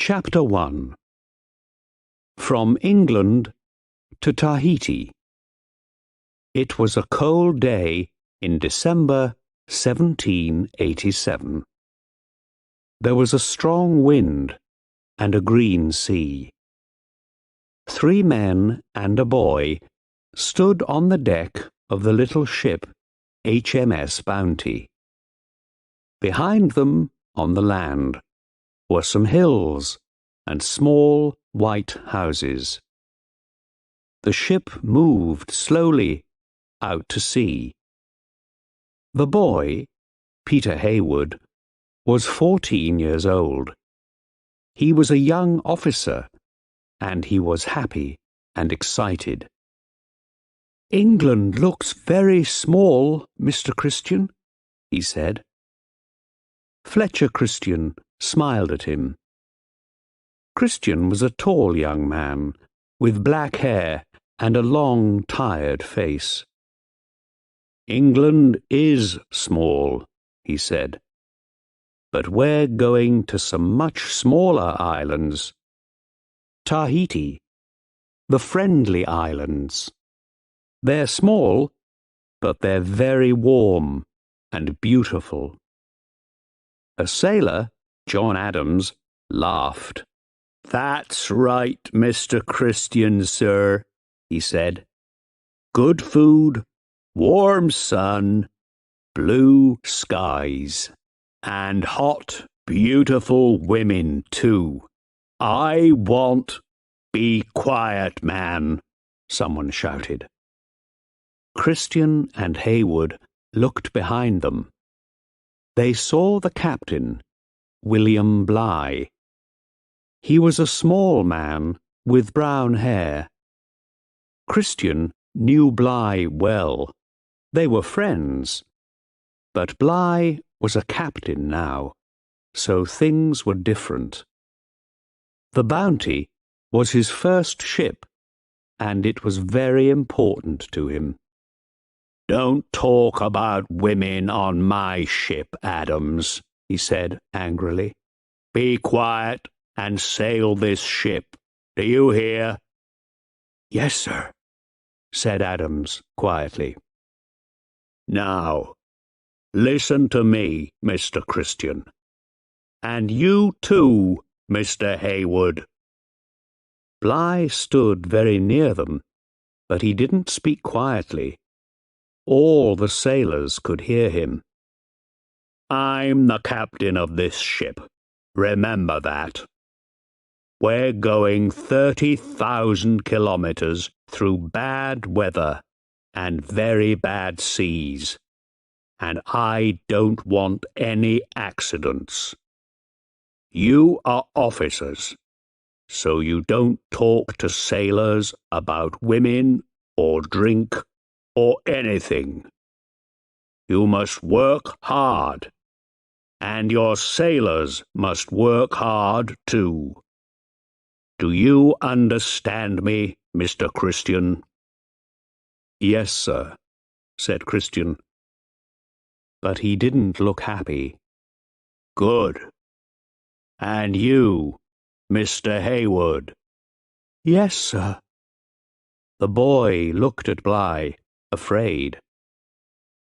Chapter 1. From England to Tahiti. It was a cold day in December 1787. There was a strong wind and a green sea. 3 men and a boy stood on the deck of the little ship HMS Bounty. Behind them, on the land, were some hills and small white houses. The ship moved slowly out to sea. The boy, Peter Haywood, was 14 years old. He was a young officer, and he was happy and excited. "England looks very small, Mr. Christian," he said. Fletcher Christian smiled at him. Christian was a tall young man, with black hair and a long, tired face. "England is small," he said, "but we're going to some much smaller islands. Tahiti, the Friendly Islands. They're small, but they're very warm and beautiful." A sailor, John Adams, laughed. "That's right, Mr. Christian, sir," he said. "Good food, warm sun, blue skies, and hot, beautiful women, too. I want—" "Be quiet, man," someone shouted. Christian and Haywood looked behind them. They saw the captain, William Bligh. He was a small man with brown hair. Christian knew Bligh well. They were friends. But Bligh was a captain now, so things were different. The Bounty was his first ship, and it was very important to him. "Don't talk about women on my ship, Adams," he said angrily. "Be quiet and sail this ship. Do you hear?" "Yes, sir," said Adams quietly. "Now, listen to me, Mr. Christian. And you too, Mr. Haywood." Bligh stood very near them, but he didn't speak quietly. All the sailors could hear him. "I'm the captain of this ship. Remember that. We're going 30,000 kilometers through bad weather and very bad seas, and I don't want any accidents. You are officers, so you don't talk to sailors about women or drink or anything. You must work hard, and your sailors must work hard too. Do you understand me, Mr. Christian?" "Yes, sir," said Christian. But he didn't look happy. "Good. And you, Mr. Haywood?" "Yes, sir." The boy looked at Bligh, afraid.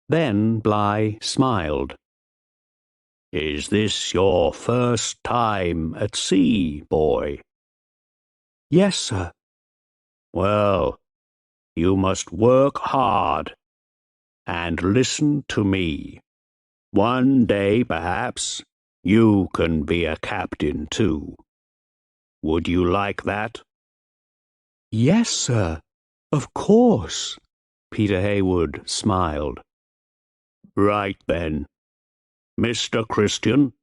Then Bligh smiled. "Is this your first time at sea, boy?" "Yes, sir." "Well, you must work hard and listen to me. One day, perhaps, you can be a captain too. Would you like that?" "Yes, sir, of course," Peter Haywood smiled. "Right then. Mr. Christian,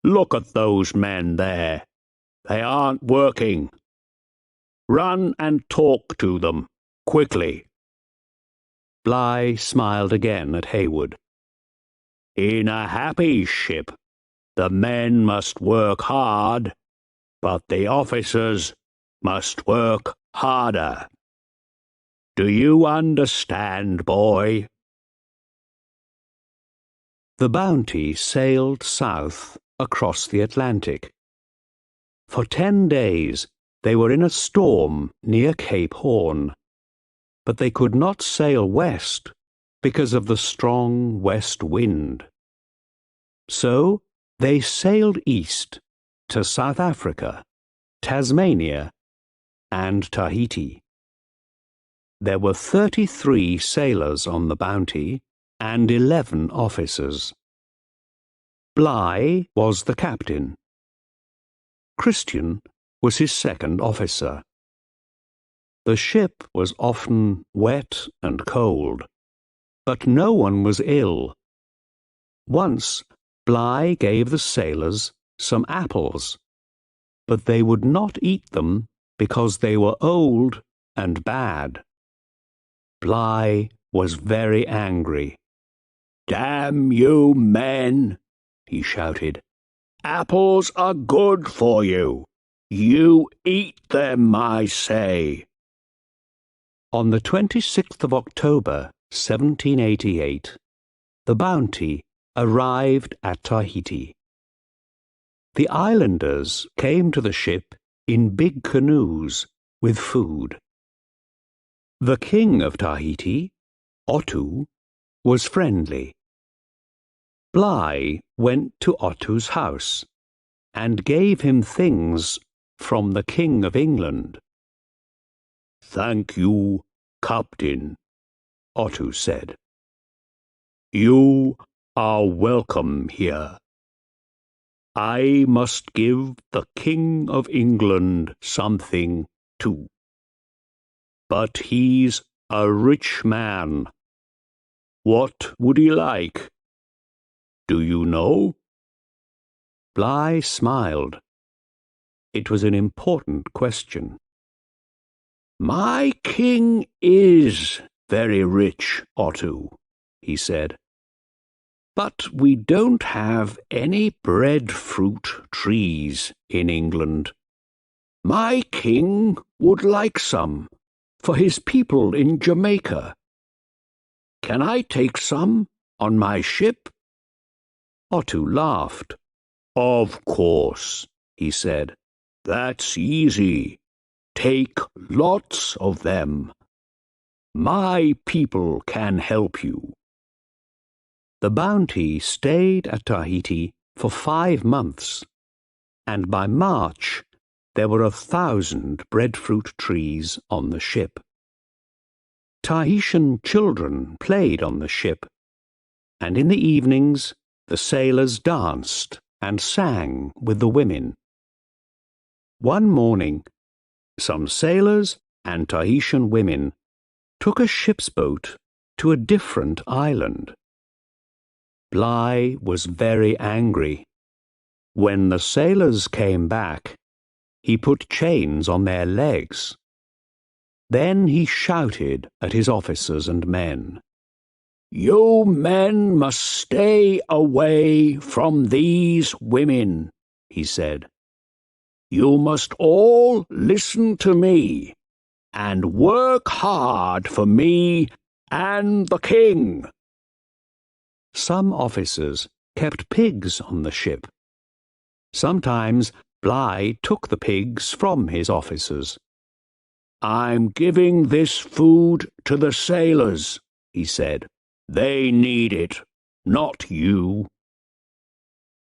look at those men there. They aren't working. Run and talk to them, quickly." Bligh smiled again at Haywood. "In a happy ship, the men must work hard, but the officers must work harder. Do you understand, boy?" The Bounty sailed south across the Atlantic. For 10 days they were in a storm near Cape Horn, but they could not sail west because of the strong west wind. So they sailed east to South Africa, Tasmania, and Tahiti. There were 33 sailors on the Bounty and 11 officers. Bligh was the captain. Christian was his second officer. The ship was often wet and cold, but no one was ill. Once Bligh gave the sailors some apples, but they would not eat them because they were old and bad. Bligh was very angry. "Damn you men!" he shouted. "Apples are good for you. You eat them, I say." On the 26th of October, 1788, the Bounty arrived at Tahiti. The islanders came to the ship in big canoes with food. The king of Tahiti, Otto, was friendly. Bligh went to Otto's house and gave him things from the King of England. "Thank you, Captain," Otto said. "You are welcome here. I must give the King of England something too. But he's a rich man. What would he like? Do you know?" Bligh smiled. It was an important question. "My king is very rich, Otto," he said. "But we don't have any breadfruit trees in England. My king would like some for his people in Jamaica. Can I take some on my ship?" Otto laughed. "Of course," he said. "That's easy. Take lots of them. My people can help you." The Bounty stayed at Tahiti for 5 months, and by March there were 1,000 breadfruit trees on the ship. Tahitian children played on the ship, and in the evenings the sailors danced and sang with the women. One morning, some sailors and Tahitian women took a ship's boat to a different island. Bligh was very angry. When the sailors came back, he put chains on their legs. Then he shouted at his officers and men. "You men must stay away from these women," he said. "You must all listen to me and work hard for me and the king." Some officers kept pigs on the ship. Sometimes Bligh took the pigs from his officers. "I'm giving this food to the sailors," he said. "They need it, not you."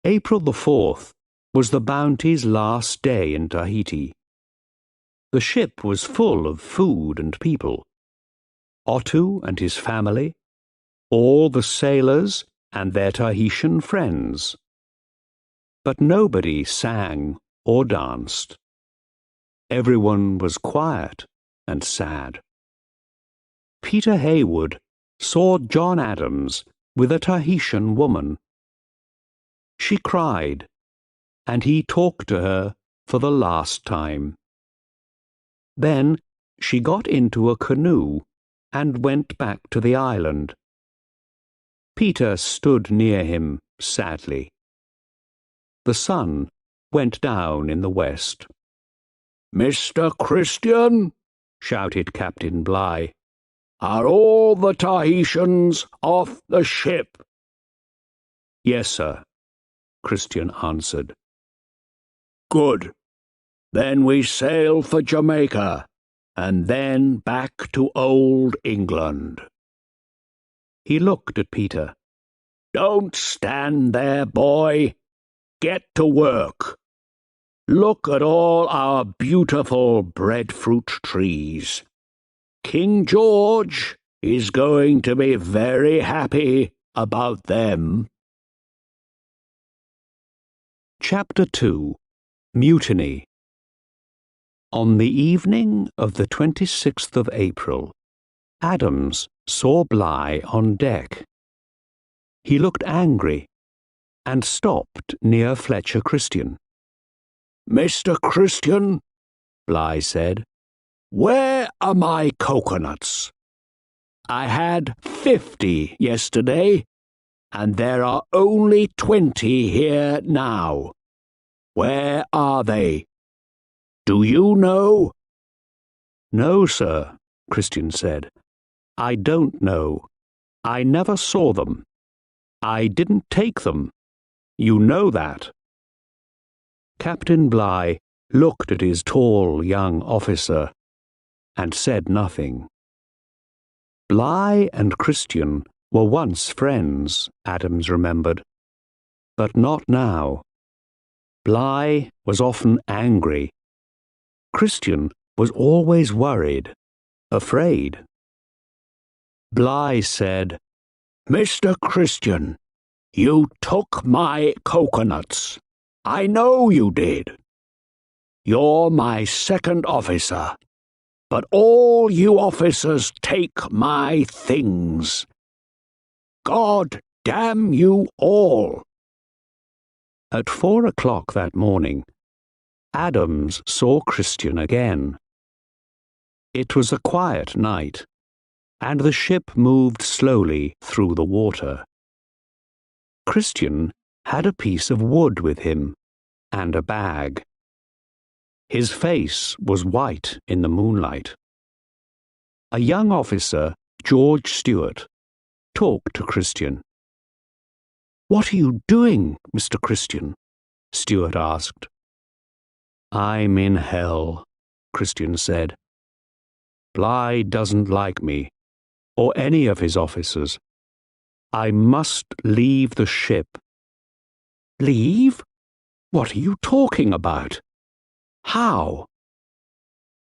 April the 4th was the Bounty's last day in Tahiti. The ship was full of food and people. Otto and his family, all the sailors and their Tahitian friends. But nobody sang or danced. Everyone was quiet and sad. Peter Haywood saw John Adams with a Tahitian woman. She cried, and he talked to her for the last time. Then she got into a canoe and went back to the island. Peter stood near him sadly. The sun went down in the west. "Mr. Christian," shouted Captain Bligh, "are all the Tahitians off the ship?" "Yes, sir," Christian answered. "Good. Then we sail for Jamaica, and then back to old England." He looked at Peter. "Don't stand there, boy. Get to work. Look at all our beautiful breadfruit trees. King George is going to be very happy about them." Chapter 2. Mutiny. On the evening of the 26th of April, Adams saw Bligh on deck. He looked angry and stopped near Fletcher Christian. "Mr. Christian," Bligh said, "where are my coconuts? I had 50 yesterday, and there are only 20 here now. Where are they? Do you know?" "No, sir," Christian said. "I don't know. I never saw them. I didn't take them. You know that." Captain Bligh looked at his tall young officer and said nothing. Bligh and Christian were once friends, Adams remembered, but not now. Bligh was often angry. Christian was always worried, afraid. Bligh said, "Mr. Christian, you took my coconuts. I know you did. You're my second officer, but all you officers take my things. God damn you all." At 4 o'clock that morning, Adams saw Christian again. It was a quiet night, and the ship moved slowly through the water. Christian had a piece of wood with him and a bag. His face was white in the moonlight. A young officer, George Stewart, talked to Christian. "What are you doing, Mr. Christian?" Stewart asked. "I'm in hell," Christian said. "Bligh doesn't like me, or any of his officers. I must leave the ship." "Leave? What are you talking about? How?"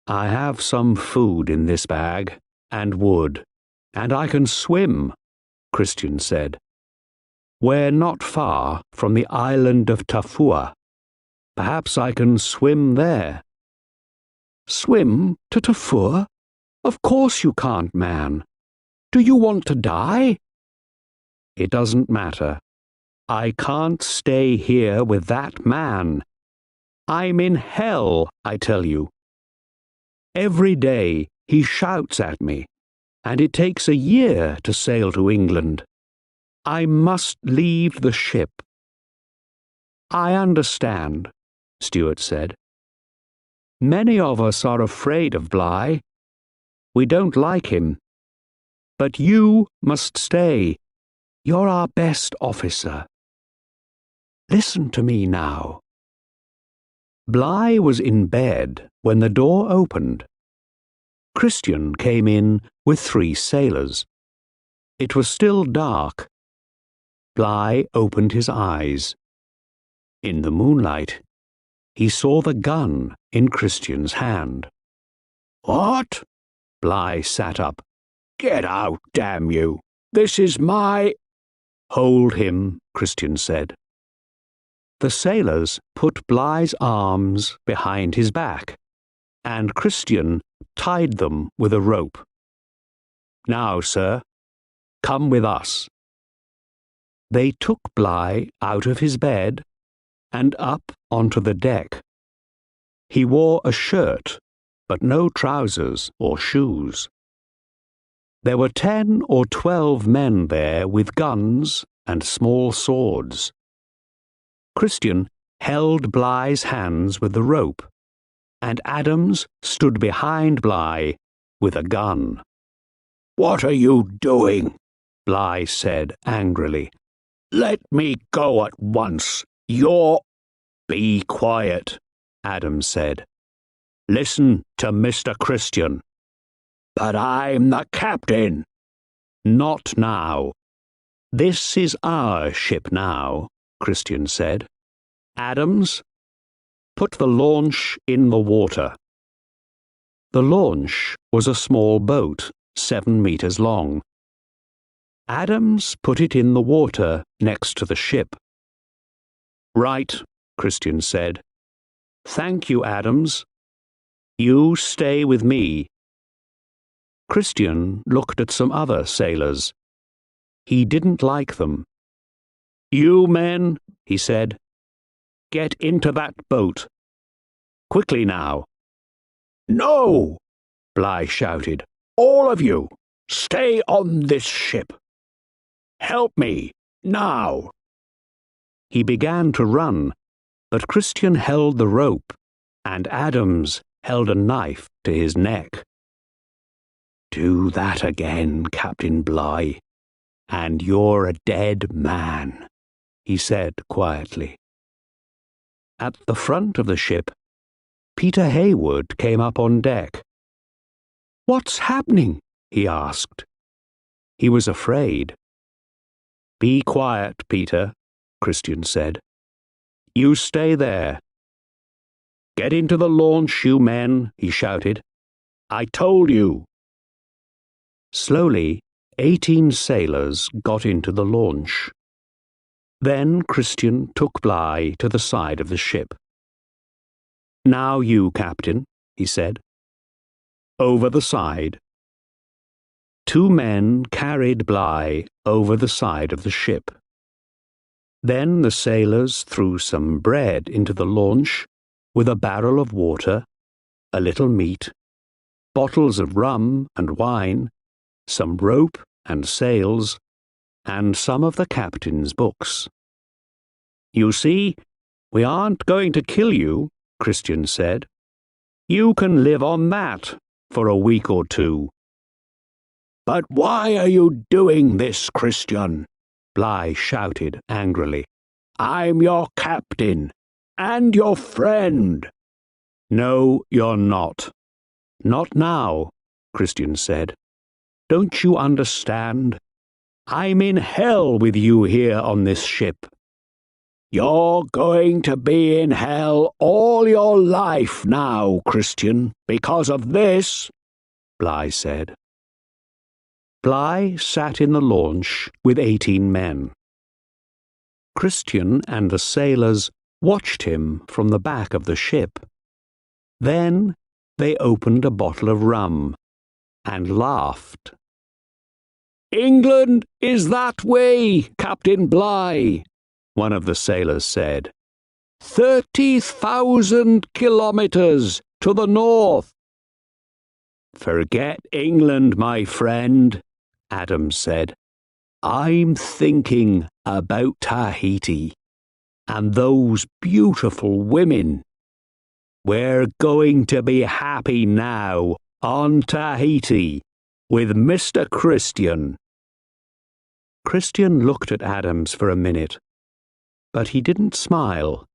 "I have some food in this bag, and wood, and I can swim," Christian said. "We're not far from the island of Tafua. Perhaps I can swim there." "Swim to Tafua? Of course you can't, man. Do you want to die?" "It doesn't matter. I can't stay here with that man. I'm in hell, I tell you. Every day he shouts at me, and it takes a year to sail to England. I must leave the ship." "I understand," Stewart said. "Many of us are afraid of Bligh. We don't like him. But you must stay. You're our best officer. Listen to me now." Bligh was in bed when the door opened. Christian came in with 3 sailors. It was still dark. Bligh opened his eyes. In the moonlight, he saw the gun in Christian's hand. "What?" Bligh sat up. "Get out, damn you! This is my—" "Hold him," Christian said. The sailors put Bligh's arms behind his back, and Christian tied them with a rope. "Now, sir, come with us." They took Bligh out of his bed and up onto the deck. He wore a shirt, but no trousers or shoes. There were 10 or 12 men there with guns and small swords. Christian held Bligh's hands with the rope, and Adams stood behind Bligh with a gun. "What are you doing?" Bligh said angrily. "Let me go at once. You're—" "Be quiet," Adams said. Listen to Mr. Christian. But I'm the captain. Not now. This is our ship now, Christian said. Adams, put the launch in the water. The launch was a small boat, 7 meters long. Adams put it in the water next to the ship. Right, Christian said. Thank you, Adams. You stay with me. Christian looked at some other sailors. He didn't like them. You men, he said, get into that boat. Quickly now. No, Bligh shouted. all of you, stay on this ship. Help me, now. He began to run, but Christian held the rope, and Adams held a knife to his neck. Do that again, Captain Bligh, and you're a dead man, he said quietly. At the front of the ship, Peter Hayward came up on deck. What's happening? He asked. He was afraid. Be quiet, Peter, Christian said. You stay there. Get into the launch, you men, he shouted. I told you. Slowly, 18 sailors got into the launch. Then Christian took Bligh to the side of the ship. Now you, Captain, he said. Over the side. 2 men carried Bligh over the side of the ship. Then the sailors threw some bread into the launch with a barrel of water, a little meat, bottles of rum and wine, some rope and sails, and some of the captain's books. You see, we aren't going to kill you, Christian said. You can live on that for a week or 2. But why are you doing this, Christian? Bligh shouted angrily. I'm your captain and your friend. No, you're not. Not now, Christian said. Don't you understand? I'm in hell with you here on this ship. You're going to be in hell all your life now, Christian, because of this, Bligh said. Bligh sat in the launch with 18 men. Christian and the sailors watched him from the back of the ship. Then they opened a bottle of rum and laughed. England is that way, Captain Bligh, one of the sailors said. 30,000 kilometers to the north. Forget England, my friend, Adams said. I'm thinking about Tahiti and those beautiful women. We're going to be happy now on Tahiti with Mr. Christian. Christian looked at Adams for a minute, but he didn't smile.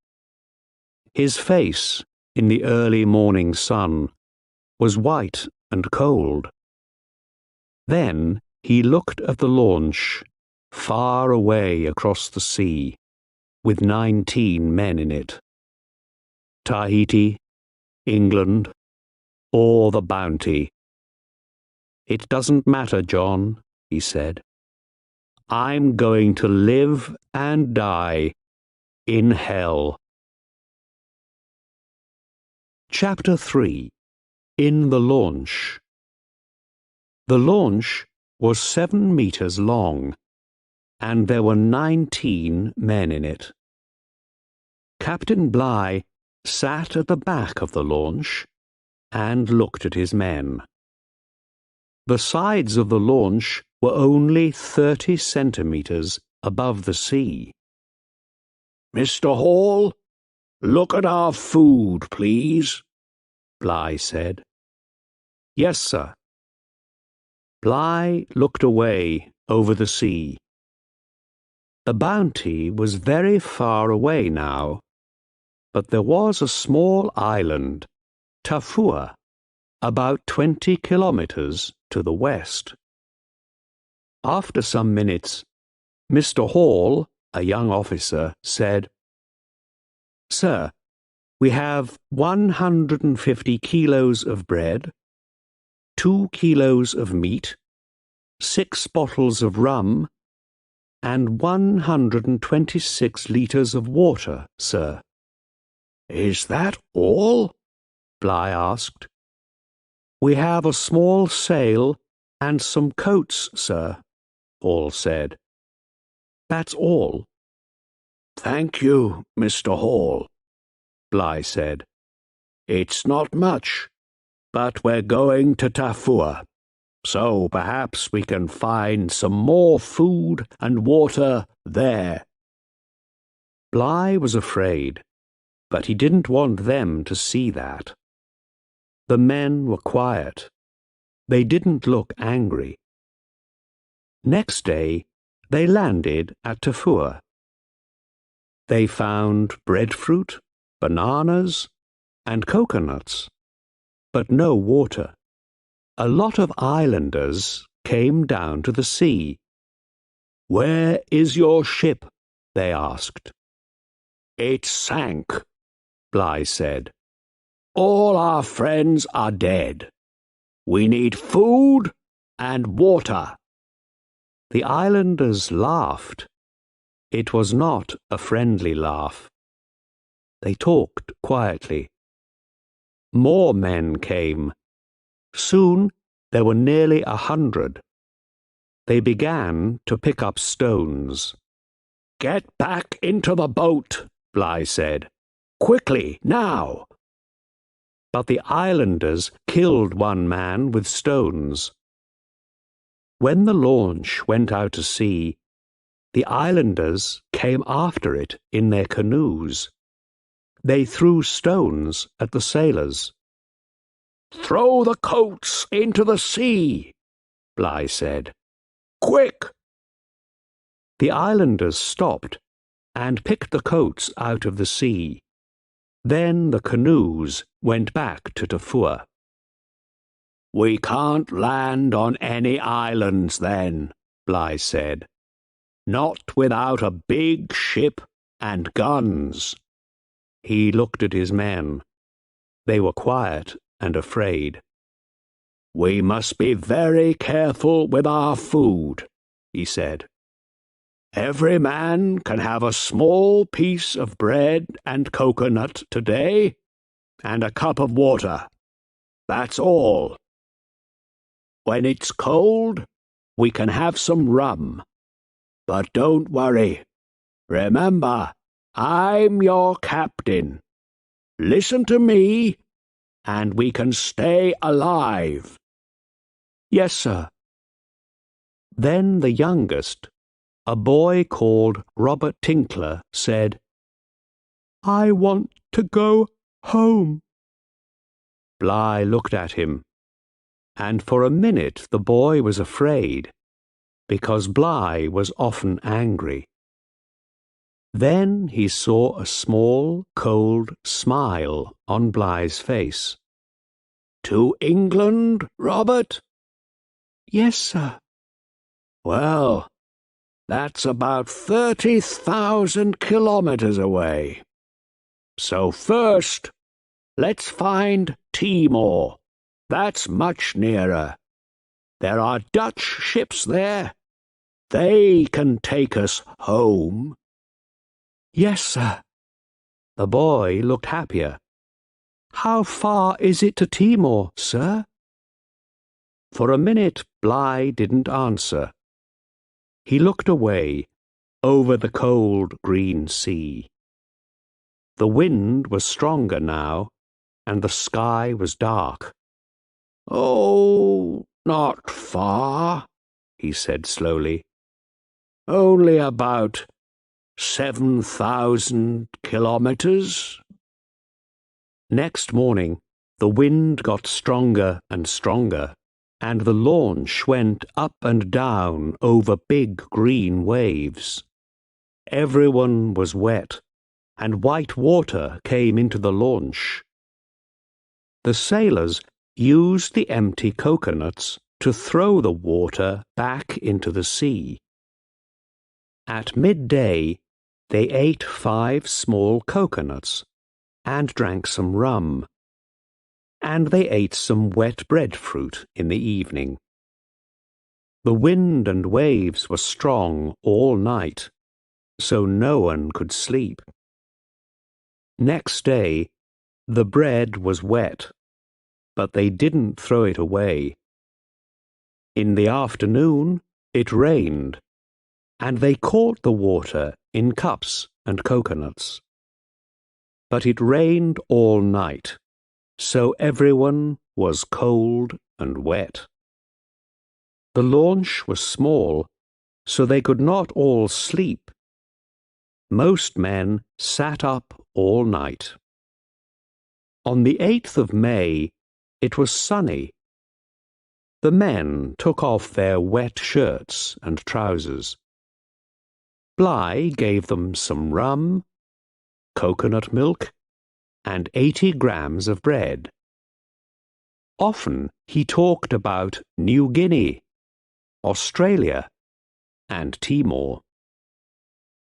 His face, in the early morning sun, was white and cold. Then he looked at the launch, far away across the sea, with 19 men in it. Tahiti, England, or the Bounty. It doesn't matter, John, he said. I'm going to live and die in hell. Chapter 3. In the Launch. The launch was 7 meters long, and there were 19 men in it. Captain Bligh sat at the back of the launch and looked at his men. The sides of the launch were only 30 centimeters above the sea. Mr. Hall, look at our food, please, Bligh said. Yes, sir. Bligh looked away over the sea. The Bounty was very far away now, but there was a small island Tafua, about 20 kilometers to the west. After some minutes, Mr. Hall, a young officer, said, "Sir, we have 150 kilos of bread, 2 kilos of meat, 6 bottles of rum, and 126 liters of water, sir." "Is that all?" Bligh asked. "We have a small sail and some coats, sir," Hall said. "That's all." "Thank you, Mr. Hall," Bligh said. "It's not much, but we're going to Tafua, so perhaps we can find some more food and water there." Bligh was afraid, but he didn't want them to see that. The men were quiet. They didn't look angry. Next day, they landed at Tafua. They found breadfruit, bananas, and coconuts, but no water. A lot of islanders came down to the sea. "Where is your ship?" they asked. "It sank," Bligh said. "All our friends are dead. We need food and water." The islanders laughed. It was not a friendly laugh. They talked quietly. More men came. Soon there were nearly 100. They began to pick up stones. "Get back into the boat," Bligh said. "Quickly, now." But the islanders killed one man with stones. When the launch went out to sea, the islanders came after it in their canoes. They threw stones at the sailors. "Throw the coats into the sea," Bligh said. "Quick!" The islanders stopped and picked the coats out of the sea. Then the canoes went back to Tafua. "We can't land on any islands then," Bligh said. "Not without a big ship and guns." He looked at his men. They were quiet and afraid. "We must be very careful with our food," he said. "Every man can have a small piece of bread and coconut today, and a cup of water. That's all. When it's cold, we can have some rum. But don't worry. Remember, I'm your captain. Listen to me, and we can stay alive." "Yes, sir." Then the youngest, a boy called Robert Tinkler, said, "I want to go home." Bligh looked at him, and for a minute the boy was afraid, because Bligh was often angry. Then he saw a small, cold smile on Bligh's face. "To England, Robert?" "Yes, sir." "Well, that's about 30,000 kilometers away. So first, let's find Timor. That's much nearer. There are Dutch ships there. They can take us home." "Yes, sir." The boy looked happier. "How far is it to Timor, sir?" For a minute Bligh didn't answer. He looked away, over the cold green sea. The wind was stronger now, and the sky was dark. "Oh, not far," he said slowly. "Only about 7,000 kilometers." Next morning, the wind got stronger and stronger, and the launch went up and down over big green waves. Everyone was wet, and white water came into the launch. The sailors used the empty coconuts to throw the water back into the sea. At midday, they ate 5 small coconuts and drank some rum, and they ate some wet breadfruit in the evening. The wind and waves were strong all night, so no one could sleep. Next day, the bread was wet, but they didn't throw it away. In the afternoon, it rained, and they caught the water in cups and coconuts. But it rained all night, so everyone was cold and wet. The launch was small, so they could not all sleep. Most men sat up all night. On the 8th of May, it was sunny. The men took off their wet shirts and trousers. Bligh gave them some rum, coconut milk, and 80 grams of bread. Often he talked about New Guinea, Australia, and Timor.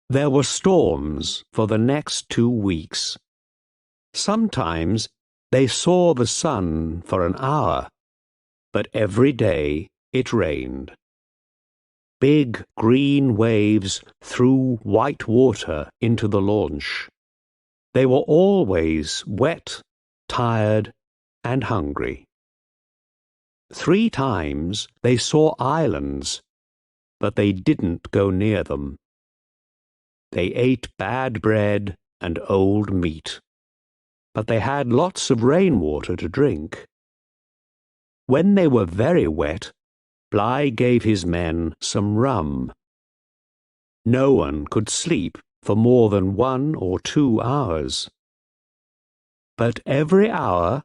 There were storms for the next 2 weeks. Sometimes they saw the sun for an hour, but every day it rained. Big green waves threw white water into the launch. They were always wet, tired, and hungry. 3 times they saw islands, but they didn't go near them. They ate bad bread and old meat, but they had lots of rainwater to drink. When they were very wet, Bligh gave his men some rum. No one could sleep for more than 1 or 2 hours. But every hour,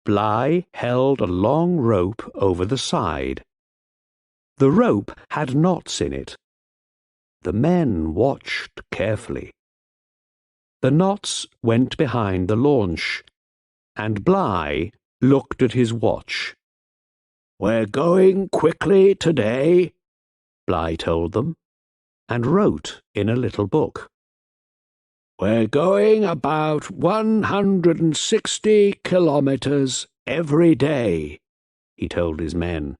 Bligh held a long rope over the side. The rope had knots in it. The men watched carefully. The knots went behind the launch, and Bligh looked at his watch. "We're going quickly today," Bligh told them, and wrote in a little book. "We're going about 160 kilometers every day," he told his men.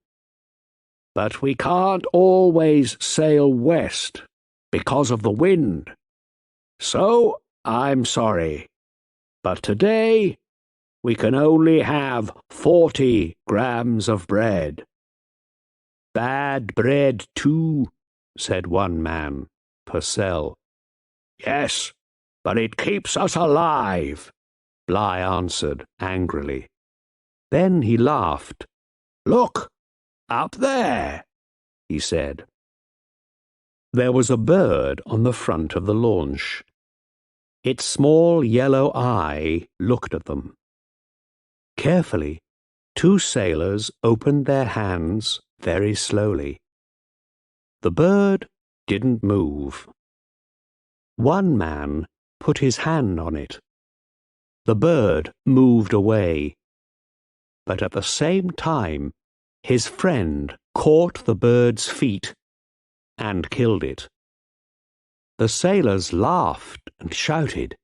"But we can't always sail west because of the wind. So I'm sorry, but today we can only have 40 grams of bread." "Bad bread, too," said one man, Purcell. "Yes, but it keeps us alive," Bligh answered angrily. Then he laughed. "Look, up there," he said. There was a bird on the front of the launch. Its small yellow eye looked at them. Carefully, 2 sailors opened their hands very slowly. The bird didn't move. One man put his hand on it. The bird moved away, but at the same time, his friend caught the bird's feet and killed it. The sailors laughed and shouted.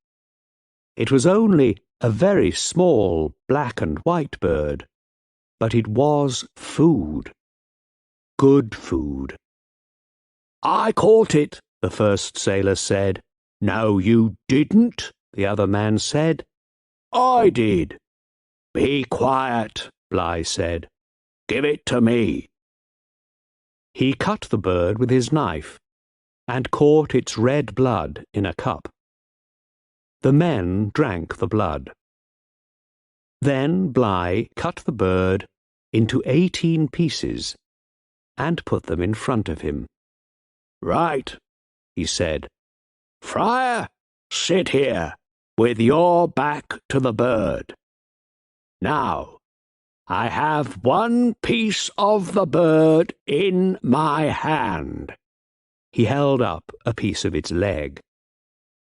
It was only a very small black and white bird, but it was food. Good food. "I caught it," the first sailor said. "No, you didn't," the other man said. "I did." "Be quiet," Bligh said. "Give it to me." He cut the bird with his knife and caught its red blood in a cup. The men drank the blood. Then Bligh cut the bird into 18 pieces and put them in front of him. "Right," he said. "Friar, sit here, with your back to the bird. Now, I have 1 piece of the bird in my hand." He held up a piece of its leg.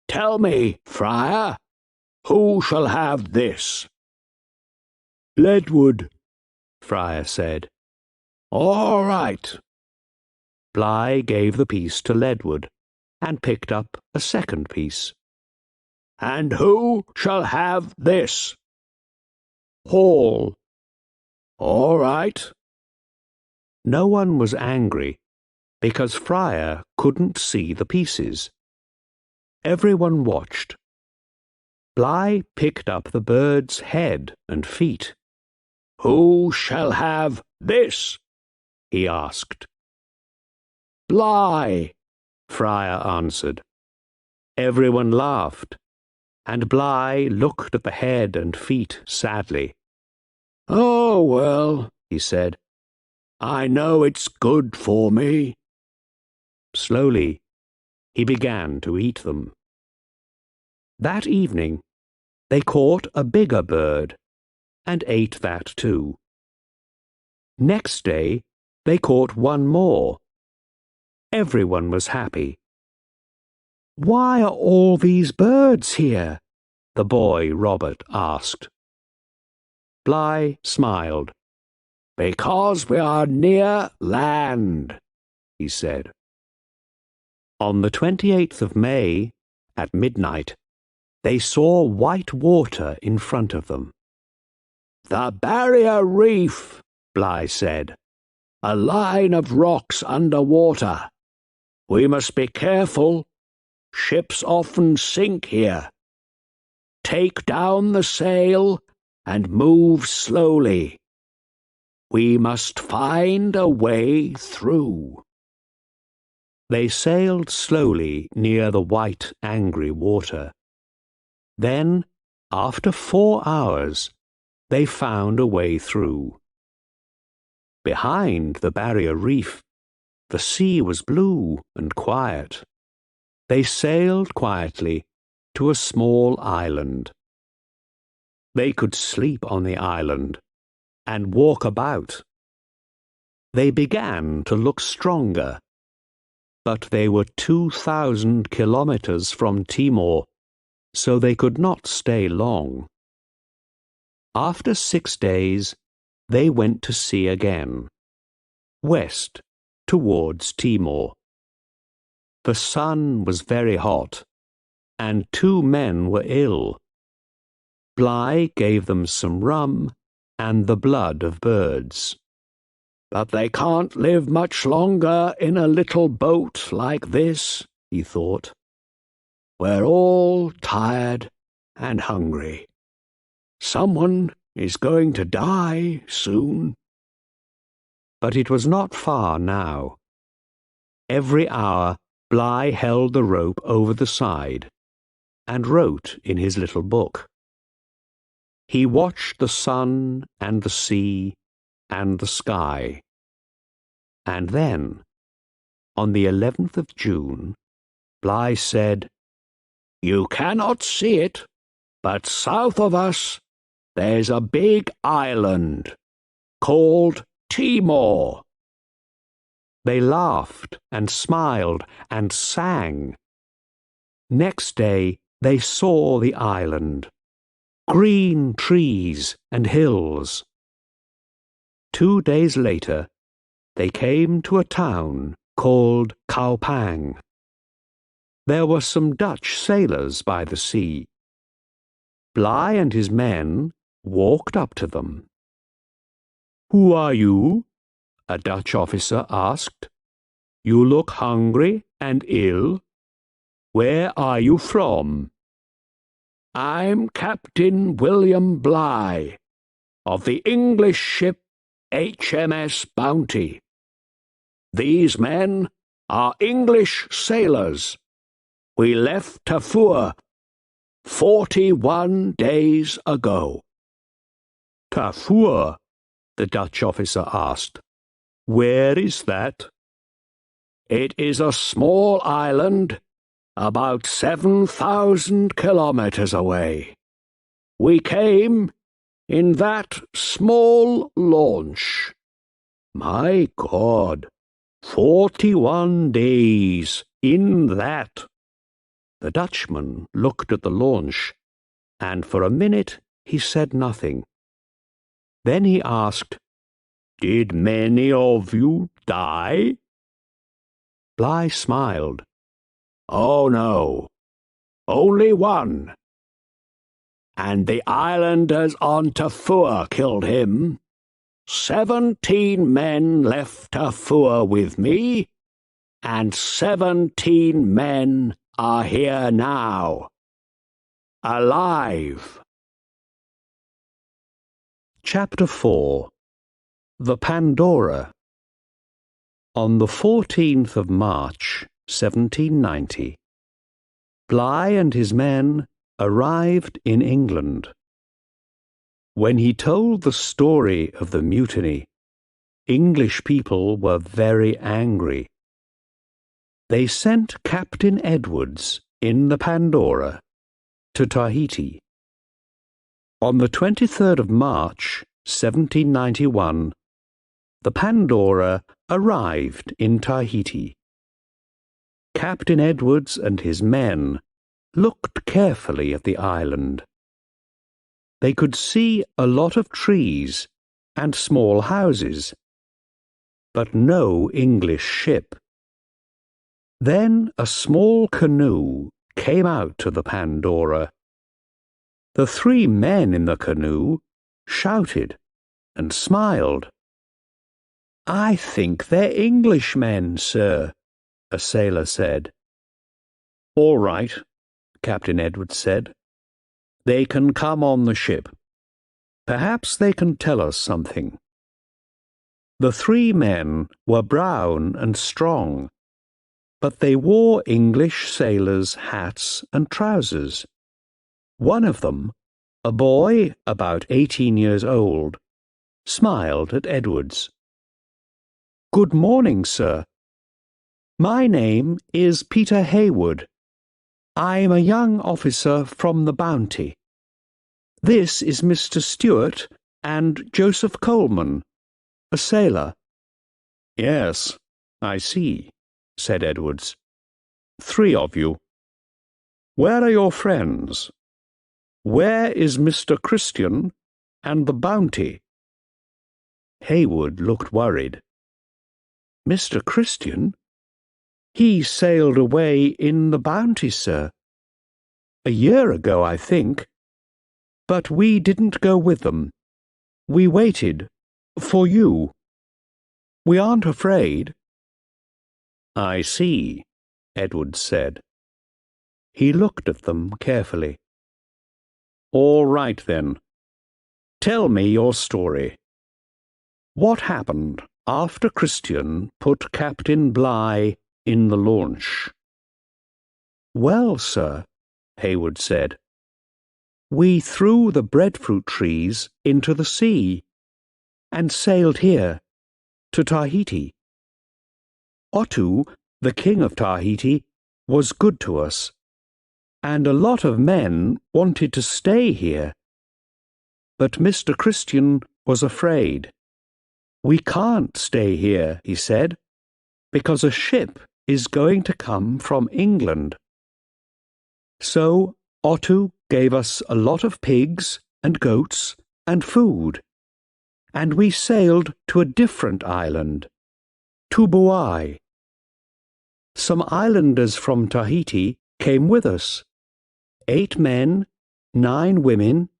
"Tell me, Friar, who shall have this?" Leadwood, Friar said. All right. Bligh gave the piece to Leadwood and picked up a second piece. And who shall have this? Hall. All right. No one was angry because Friar couldn't see the pieces. Everyone watched. Bligh picked up the bird's head and feet. Who shall have this? He asked. Bligh, Friar answered. Everyone laughed, and Bligh looked at the head and feet sadly. Oh, well, he said, I know it's good for me. Slowly, he began to eat them. That evening, they caught a bigger bird and ate that too. Next day, they caught one more. Everyone was happy. Why are all these birds here? The boy Robert asked. Bligh smiled. Because we are near land, he said. On the 28th of May, at midnight, they saw white water in front of them. The Barrier Reef, Bligh said. A line of rocks under water. We must be careful. Ships often sink here. Take down the sail and move slowly. We must find a way through. They sailed slowly near the white, angry water. Then, after 4 hours, they found a way through. Behind the Barrier Reef, the sea was blue and quiet. They sailed quietly to a small island. They could sleep on the island and walk about. They began to look stronger, but they were 2,000 kilometers from Timor, so they could not stay long. After 6 days, they went to sea again, west towards Timor. The sun was very hot, and 2 men were ill. Bligh gave them some rum and the blood of birds. But they can't live much longer in a little boat like this, he thought. We're all tired and hungry. Someone is going to die soon. But it was not far now. Every hour, Bligh held the rope over the side and wrote in his little book. He watched the sun and the sea and the sky. And then, on the 11th of June, Bligh said, You cannot see it, but south of us there's a big island called Timor. They laughed and smiled and sang. Next day they saw the island, green trees and hills. 2 days later, they came to a town called Kaupang. There were some Dutch sailors by the sea. Bligh and his men walked up to them. Who are you? A Dutch officer asked. You look hungry and ill. Where are you from? I'm Captain William Bligh, of the English ship HMS Bounty. These men are English sailors. We left Tafua 41 days ago. Tafua? The Dutch officer asked. Where is that? It is a small island about 7,000 kilometers away. We came in that small launch. My God, 41 days in that. The Dutchman looked at the launch, and for a minute he said nothing. Then he asked, "Did many of you die?" Bligh smiled. "Oh, no, only one. And the islanders on Tafua killed him. 17 men left Tafua with me, and 17 men are here now, alive." Chapter 4. The Pandora. On the 14th of March, 1790, Bligh and his men arrived in England. When he told the story of the mutiny, English people were very angry. They sent Captain Edwards in the Pandora to Tahiti. On the 23rd of March, 1791, the Pandora arrived in Tahiti. Captain Edwards and his men looked carefully at the island. They could see a lot of trees and small houses, but no English ship. Then a small canoe came out to the Pandora. The 3 men in the canoe shouted and smiled. "I think they're Englishmen, sir," a sailor said. "All right," Captain Edwards said. "They can come on the ship. Perhaps they can tell us something." The 3 men were brown and strong, but they wore English sailors' hats and trousers. One of them, a boy about 18 years old, smiled at Edwards. "Good morning, sir. My name is Peter Hayward. I'm a young officer from the Bounty. This is Mr. Stewart and Joseph Coleman, a sailor." "Yes, I see," said Edwards. "3 of you. Where are your friends? Where is Mr. Christian and the Bounty?" Hayward looked worried. "Mr. Christian? He sailed away in the Bounty, sir. A year ago, I think. But we didn't go with them. We waited for you. We aren't afraid." "I see," Edwards said. He looked at them carefully. "All right, then. Tell me your story. What happened after Christian put Captain Bligh in the launch?" "Well, sir," Hayward said, "we threw the breadfruit trees into the sea and sailed here, to Tahiti. Ottu, the king of Tahiti, was good to us, and a lot of men wanted to stay here. But Mr. Christian was afraid. "We can't stay here," he said, "because a ship is going to come from England." So Ottu gave us a lot of pigs and goats and food, and we sailed to a different island, Tubuai. Some islanders from Tahiti came with us, 8 men, 9 women,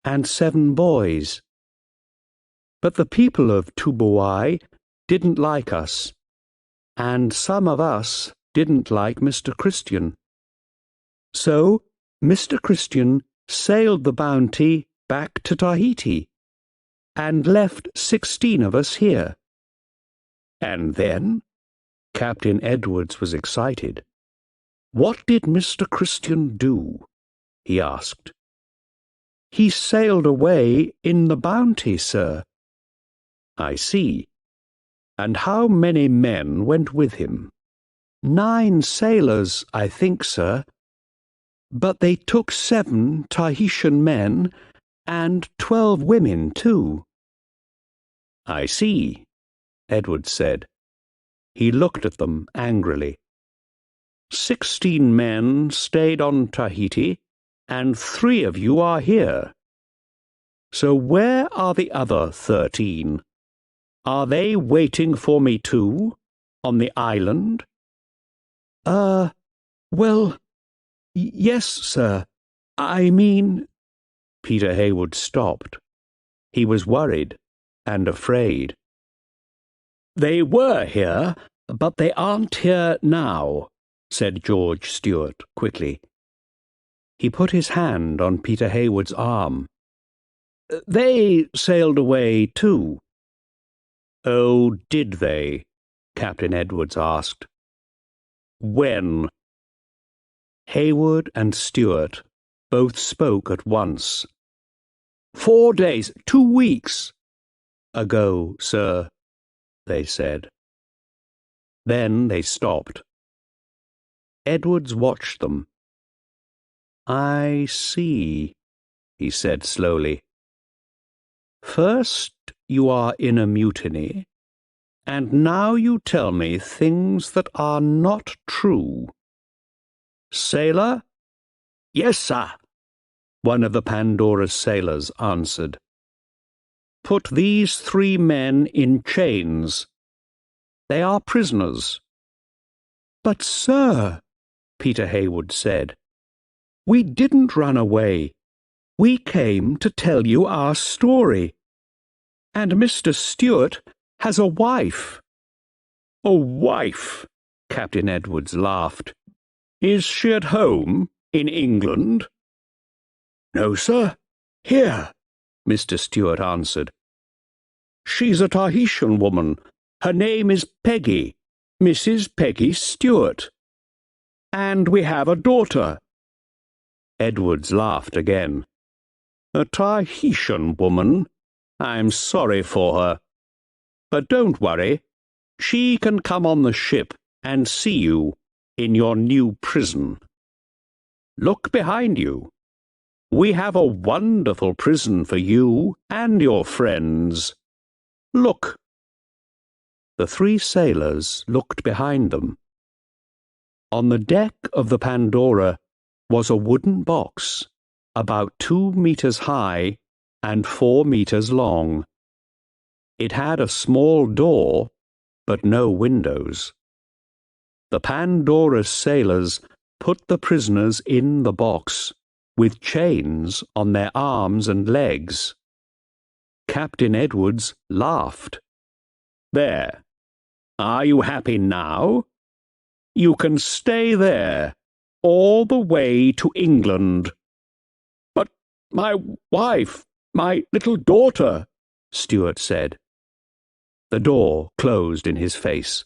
and 7 boys. But the people of Tubuai didn't like us, and some of us didn't like Mr. Christian. So Mr. Christian sailed the Bounty back to Tahiti and left 16 of us here. And then? Captain Edwards was excited. "What did Mr. Christian do?" he asked. "He sailed away in the Bounty, sir." "I see. And how many men went with him?" 9 sailors, I think, sir. But they took 7 Tahitian men and 12 women, too." "I see," Edwards said. He looked at them angrily. 16 men stayed on Tahiti, and 3 of you are here. So where are the other 13? Are they waiting for me too, on the island? Well, yes, sir. I mean—" Peter Heywood stopped. He was worried and afraid. "They were here, but they aren't here now," said George Stewart quickly. He put his hand on Peter Heywood's arm. "They sailed away too." "Oh, did they?" Captain Edwards asked. "When?" Heywood and Stewart both spoke at once. 4 days, 2 weeks ago, sir," they said. Then they stopped. Edwards watched them. "I see," he said slowly. "First you are in a mutiny, and now you tell me things that are not true. Sailor?" "Yes, sir," one of the Pandora's sailors answered. "Put these 3 men in chains. They are prisoners." "But, sir," Peter Heywood said, "we didn't run away. We came to tell you our story. And Mr. Stewart has a wife." "A wife?" Captain Edwards laughed. "Is she at home in England?" "No, sir. Here," Mr. Stewart answered. "She's a Tahitian woman. Her name is Peggy, Mrs. Peggy Stewart. And we have a daughter." Edwards laughed again. "A Tahitian woman? I'm sorry for her. But don't worry. She can come on the ship and see you in your new prison. Look behind you. We have a wonderful prison for you and your friends. Look." The 3 sailors looked behind them. On the deck of the Pandora was a wooden box, about 2 meters high and 4 meters long. It had a small door, but no windows. The Pandora's sailors put the prisoners in the box, with chains on their arms and legs. Captain Edwards laughed. "There. Are you happy now? You can stay there, all the way to England." "But my wife, my little daughter," Stewart said. The door closed in his face.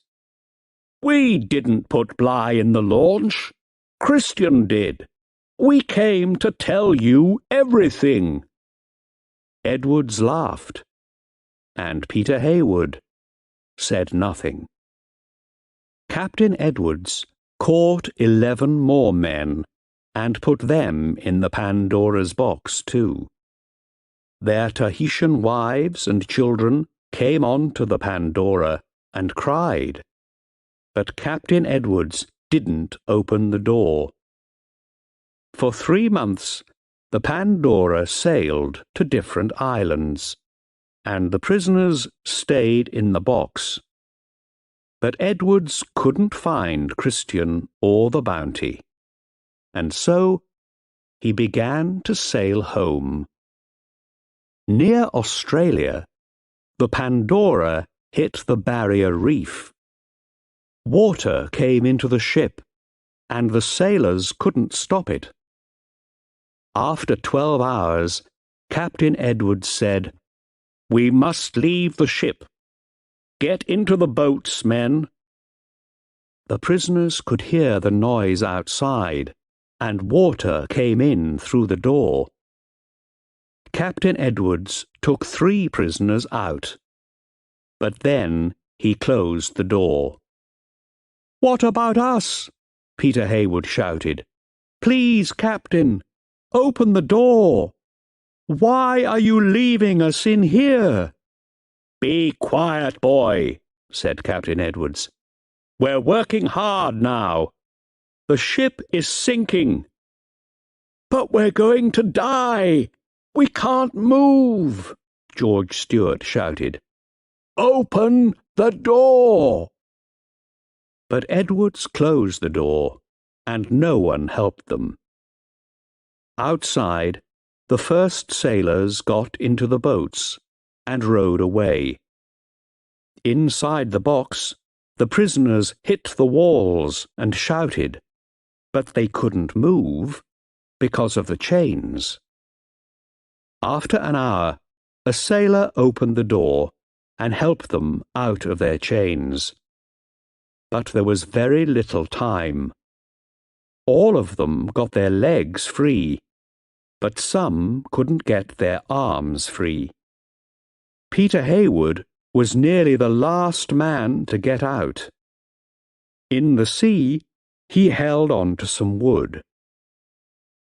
"We didn't put Bligh in the launch. Christian did. We came to tell you everything." Edwards laughed, and Peter Heywood said nothing. Captain Edwards caught 11 more men and put them in the Pandora's box too. Their Tahitian wives and children came on to the Pandora and cried, but Captain Edwards didn't open the door. For 3 months, the Pandora sailed to different islands, and the prisoners stayed in the box. But Edwards couldn't find Christian or the Bounty, and so he began to sail home. Near Australia, the Pandora hit the Barrier Reef. Water came into the ship, and the sailors couldn't stop it. After 12 hours, Captain Edwards said, "We must leave the ship. Get into the boats, men." The prisoners could hear the noise outside, and water came in through the door. Captain Edwards took 3 prisoners out, but then he closed the door. "What about us?" Peter Heywood shouted. "Please, Captain, open the door. Why are you leaving us in here?" "Be quiet, boy," said Captain Edwards. "We're working hard now. The ship is sinking." "But we're going to die," We can't move, George Stewart shouted. Open the door! But Edwards closed the door, and no one helped them. Outside, the first sailors got into the boats and rowed away. Inside the box, the prisoners hit the walls and shouted, but they couldn't move because of the chains. After an hour, a sailor opened the door and helped them out of their chains. But there was very little time. All of them got their legs free, but some couldn't get their arms free. Peter Heywood was nearly the last man to get out. In the sea, he held on to some wood.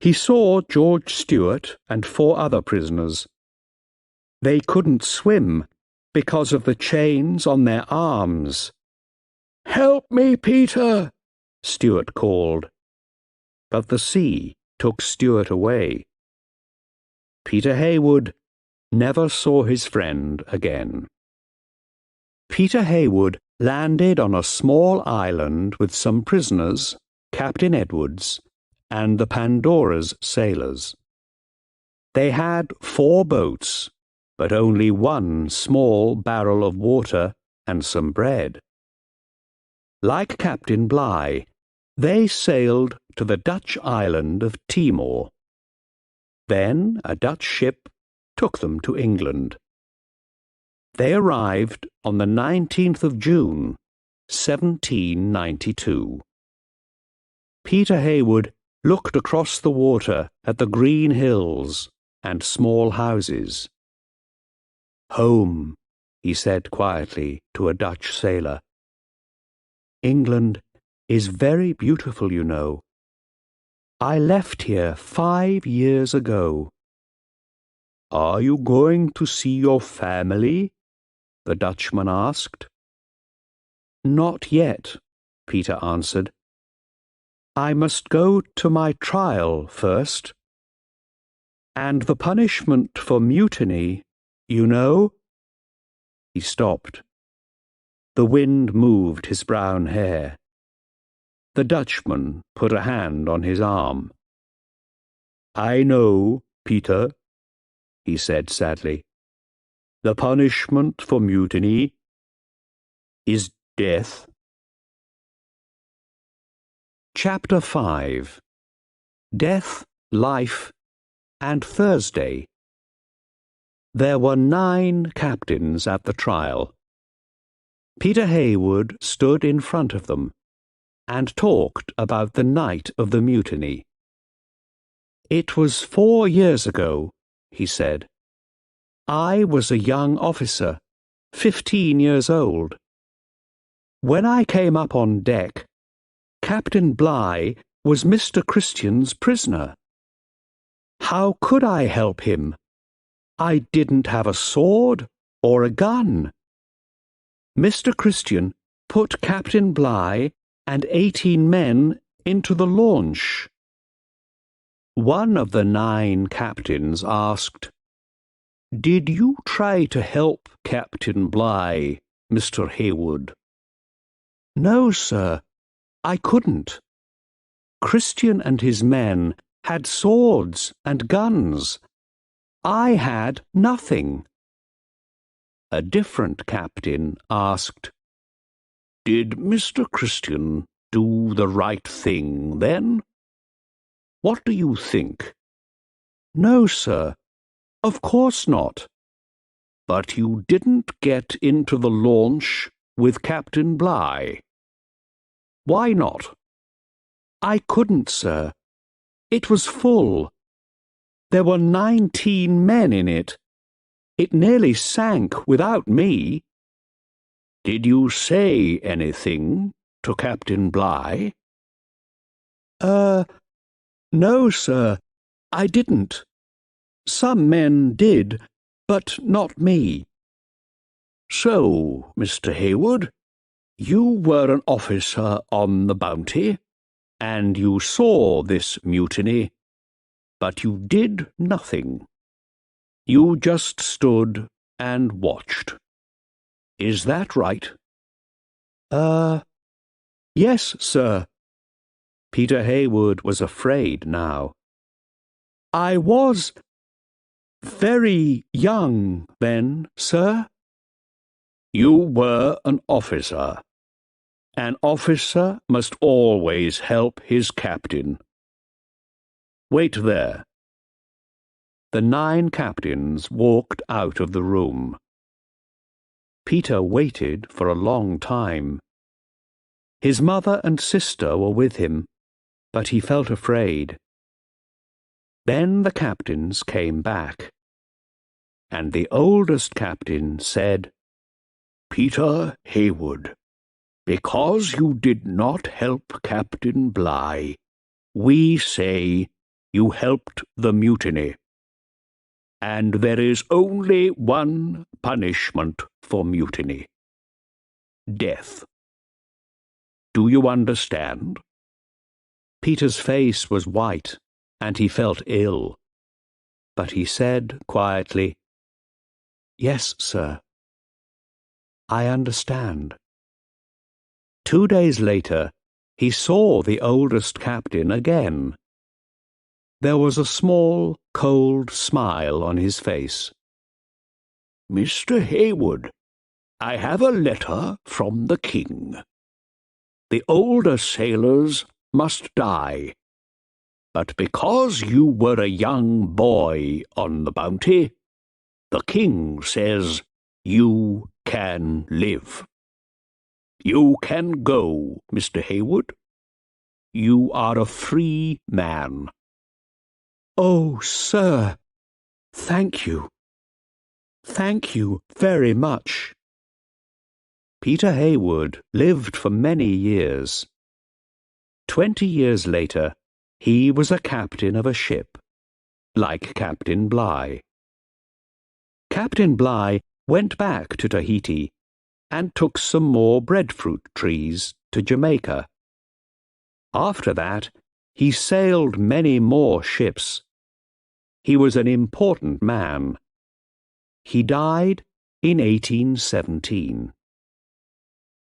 He saw George Stewart and 4 other prisoners. They couldn't swim because of the chains on their arms. Help me, Peter, Stewart called. But the sea took Stewart away. Peter Heywood never saw his friend again. Peter Heywood landed on a small island with some prisoners, Captain Edwards, and the Pandora's sailors. They had 4 boats, but only 1 small barrel of water and some bread. Like Captain Bligh, they sailed to the Dutch island of Timor. Then a Dutch ship took them to England. They arrived on the 19th of June, 1792. Peter Heywood looked across the water at the green hills and small houses. "Home," he said quietly to a Dutch sailor. "England is very beautiful, you know. I left here 5 years ago." "Are you going to see your family?" the Dutchman asked. "Not yet," Peter answered. "I must go to my trial first. And the punishment for mutiny, you know?" He stopped. The wind moved his brown hair. The Dutchman put a hand on his arm. "I know, Peter," he said sadly. "The punishment for mutiny is death." Chapter 5. Death, Life, and Thursday. There were 9 captains at the trial. Peter Heywood stood in front of them and talked about the night of the mutiny. "It was 4 years ago," he said. "I was a young officer, 15 years old. When I came up on deck, Captain Bligh was Mr. Christian's prisoner. How could I help him? I didn't have a sword or a gun. Mr. Christian put Captain Bligh and 18 men into the launch." One of the 9 captains asked, "Did you try to help Captain Bligh, Mr. Heywood?" "No, sir, I couldn't. Christian and his men had swords and guns. I had nothing." A different captain asked, "Did Mr. Christian do the right thing then? What do you think?" "No, sir, of course not." "But you didn't get into the launch with Captain Bligh. Why not?" "I couldn't, sir. It was full. There were 19 men in it. It nearly sank without me." "Did you say anything to Captain Bligh?" No, sir, I didn't. Some men did, but not me." "So, Mr. Heywood, you were an officer on the Bounty, and you saw this mutiny, but you did nothing. You just stood and watched. Is that right? Yes, sir. Peter Heywood was afraid now. I was very young then, sir. You were an officer. An officer must always help his captain. Wait there. The 9 captains walked out of the room. Peter waited for a long time. His mother and sister were with him, but he felt afraid. Then the captains came back, and the oldest captain said, Peter Heywood, because you did not help Captain Bligh, we say you helped the mutiny. And there is only one punishment for mutiny: death. Do you understand? Peter's face was white, and he felt ill. But he said quietly, Yes, sir. I understand. 2 days later, he saw the oldest captain again. There was a small, cold smile on his face. Mr. Heywood, I have a letter from the king. The older sailors must die, but because you were a young boy on the Bounty, the king says you can live. You can go, Mr. Heywood. You are a free man. Oh, sir, thank you. Thank you very much. Peter Heywood lived for many years. 20 years later, he was a captain of a ship, like Captain Bligh. Captain Bligh went back to Tahiti and took some more breadfruit trees to Jamaica. After that, he sailed many more ships. He was an important man. He died in 1817.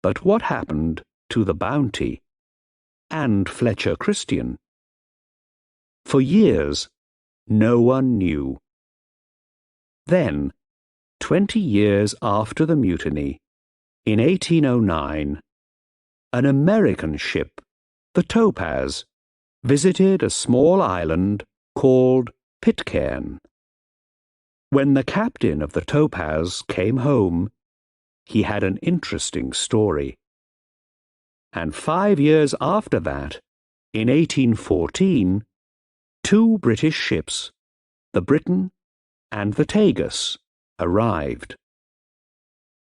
But what happened to the Bounty and Fletcher Christian? For years, no one knew. Then, 20 years after the mutiny, in 1809, an American ship, the Topaz, visited a small island called Pitcairn. When the captain of the Topaz came home, he had an interesting story. And 5 years after that, in 1814, 2 British ships, the Briton and the Tagus, arrived.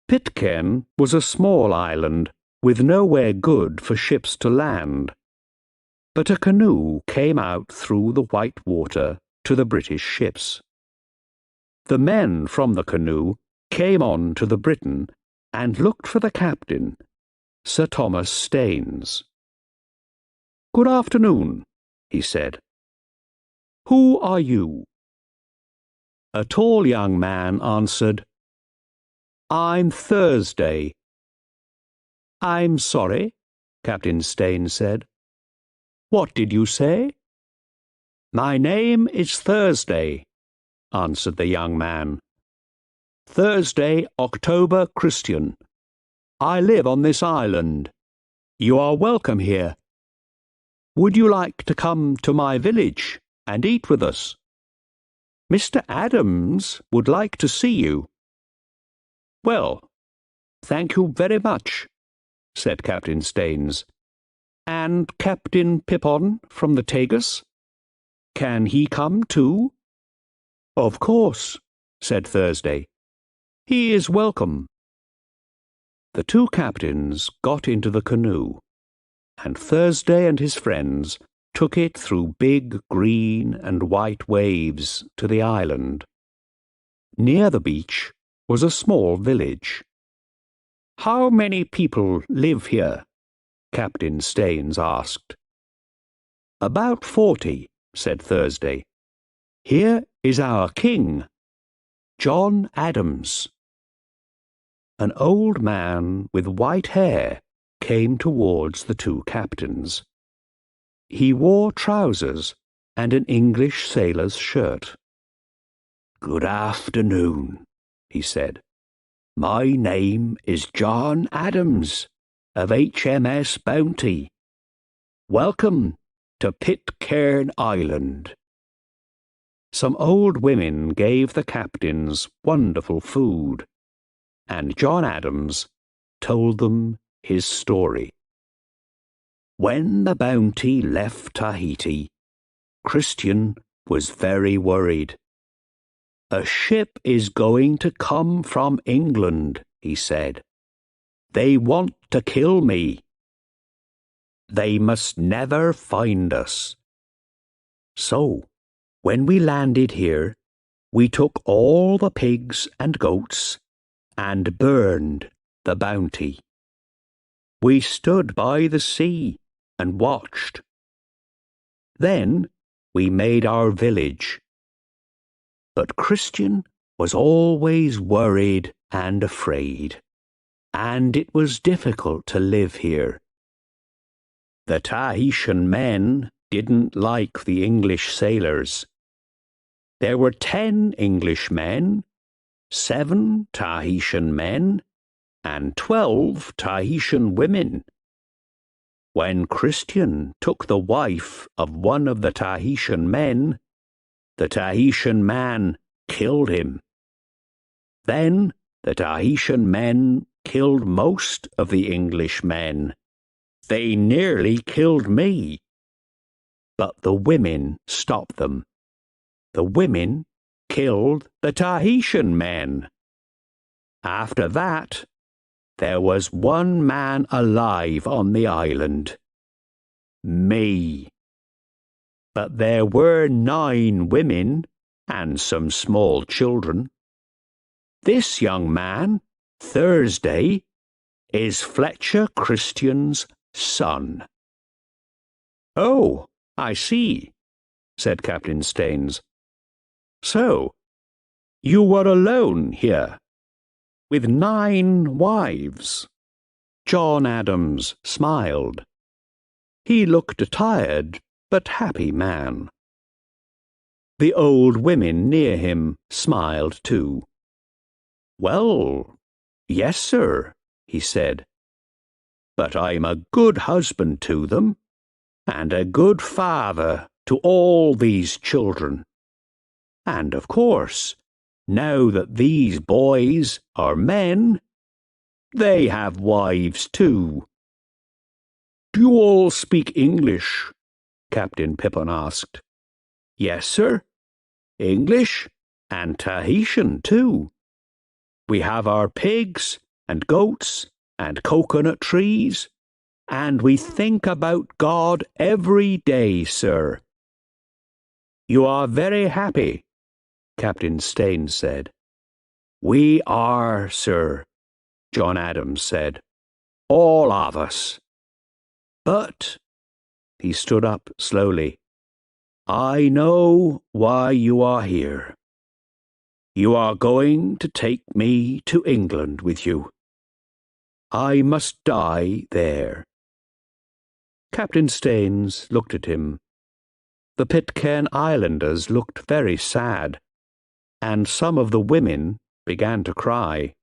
Pitcairn was a small island with nowhere good for ships to land, but a canoe came out through the white water to the British ships. The men from the canoe came on to the Briton and looked for the captain, Sir Thomas Staines. "Good afternoon," he said. "Who are you?" A tall young man answered, "I'm Thursday." "I'm sorry," Captain Staines said. "What did you say?" "My name is Thursday," answered the young man. "Thursday, October Christian. I live on this island. You are welcome here. Would you like to come to my village and eat with us? Mr. Adams would like to see you." "Well, thank you very much," said Captain Staines. "And Captain Pippon from the Tagus? Can he come too?" "Of course," said Thursday. "He is welcome." The 2 captains got into the canoe, and Thursday and his friends took it through big green and white waves to the island. Near the beach was a small village. "How many people live here?" Captain Staines asked. "About 40, said Thursday. "Here is our king, John Adams. An old man with white hair came towards the two captains. He wore trousers and an English sailor's shirt. "Good afternoon," he said. "My name is John Adams, of HMS Bounty. Welcome to Pitcairn Island." Some old women gave the captains wonderful food, and John Adams told them his story. When the Bounty left Tahiti, Christian was very worried. "A ship is going to come from England," he said. "They want to kill me. They must never find us." So, when we landed here, we took all the pigs and goats and burned the Bounty. We stood by the sea and watched. Then we made our village. But Christian was always worried and afraid, and it was difficult to live here. The Tahitian men didn't like the English sailors. There were 10 English men, 7 Tahitian men, and 12 Tahitian women. When Christian took the wife of one of the Tahitian men, the Tahitian man killed him. Then the Tahitian men killed most of the English men. They nearly killed me. But the women stopped them. The women killed the Tahitian men. After that, there was one man alive on the island. Me. But there were 9 women and some small children. This young man, Thursday, is Fletcher Christian's son." "Oh, I see," said Captain Staines. "So, you were alone here, with 9 wives." John Adams smiled. He looked a tired but happy man. The old women near him smiled too. "Well, yes, sir," he said. "But I'm a good husband to them, and a good father to all these children. And, of course, now that these boys are men, they have wives too." "Do you all speak English?" Captain Pippin asked. "Yes, sir. English and Tahitian too. We have our pigs and goats and coconut trees, and we think about God every day, sir." "You are very happy," Captain Staines said. "We are, sir," John Adams said. "All of us. But," he stood up slowly, "I know why you are here. You are going to take me to England with you. I must die there." Captain Staines looked at him. The Pitcairn Islanders looked very sad, and some of the women began to cry.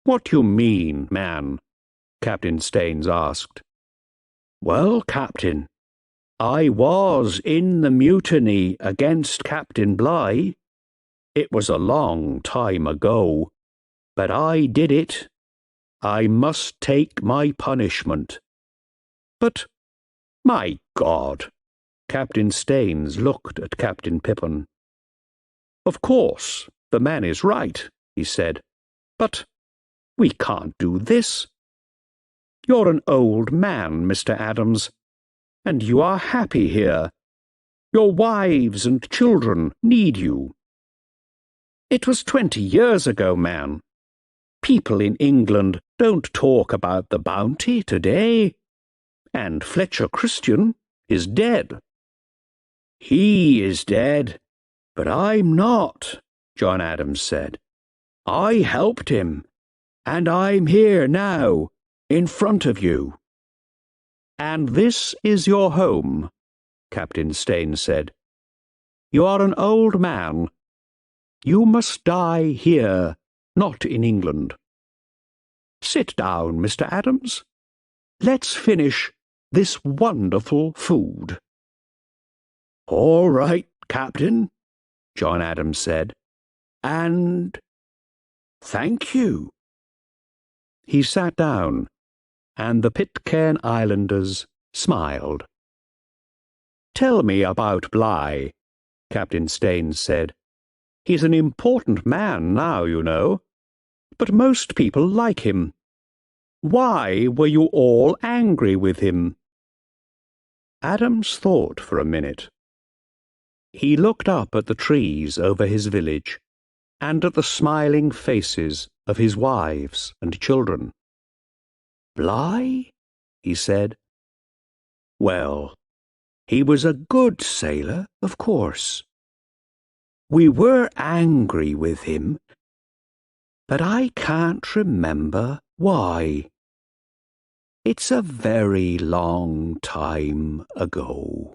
"What do you mean, man?" Captain Staines asked. "Well, Captain, I was in the mutiny against Captain Bligh. It was a long time ago, but I did it. I must take my punishment." "But, my God!" Captain Staines looked at Captain Pippin. "Of course, the man is right," he said. "But we can't do this. You're an old man, Mr. Adams, and you are happy here. Your wives and children need you. It was 20 years ago, man. People in England don't talk about the Bounty today, and Fletcher Christian is dead." "He is dead, but I'm not," John Adams said. "I helped him, and I'm here now, in front of you." "And this is your home," Captain Staines said. "You are an old man. You must die here, not in England. Sit down, Mr. Adams. Let's finish this wonderful food." "All right, Captain," John Adams said, "and thank you." He sat down, and the Pitcairn Islanders smiled. "Tell me about Bligh," Captain Staines said. "He's an important man now, you know, but most people like him. Why were you all angry with him?" Adams thought for a minute. He looked up at the trees over his village and at the smiling faces of his wives and children. "Bligh?" he said. "Well, he was a good sailor, of course. We were angry with him, but I can't remember why. It's a very long time ago."